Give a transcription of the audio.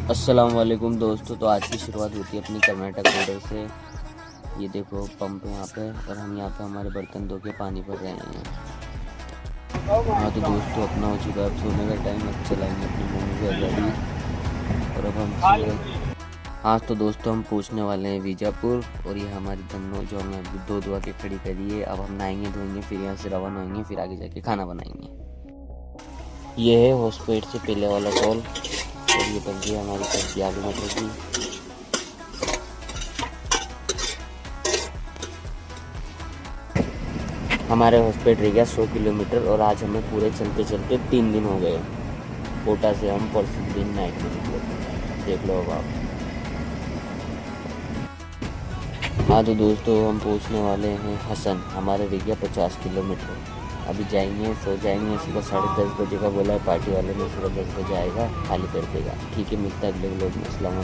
अस्सलाम वालेकुम दोस्तों। तो आज की शुरुआत होती है अपनी कर्नाटक बॉर्डर से। ये देखो पंप है यहाँ पे, और हम यहाँ पे हमारे बर्तन धो के पानी भर रहे हैं। हाँ तो दोस्तों, अपना हो चुका है अब सोने का टाइम। अब चलाएंगे अपनी मम्मी की गाड़ी, और अब हम हाँ तो दोस्तों, हम पहुँचने वाले हैं बीजापुर। और ये हमारी धन्नो जो हमें अभी दो दुआ के खड़ी करी है। अब हम नहाएंगे धोएंगे, फिर यहाँ से रवाना होंगे, फिर आगे जाके खाना बनाएंगे। ये है हॉस्पिटल से पहले वाला टोल, और ये बन गई हमारी सब्जी आलू मटर की। हमारे हॉस्पिटल रह गया 100 किलोमीटर, और आज हमें पूरे चलते चलते 3 दिन हो गए। कोटा से हम परसों दिन नाइट में निकले थे, देख लो अब आप। हाँ तो दोस्तों, हम पहुँचने वाले हैं हसन। हमारे रह गया 50 किलोमीटर। अभी जाएंगे, सो जाएंगे। सुबह 10:30 बजे का बोला है पार्टी वाले ने, सुबह 10 बजे आएगा, खाली कर देगा। ठीक है, मिलता है अगले व्लॉग में। अस्सलाम वालेकुम।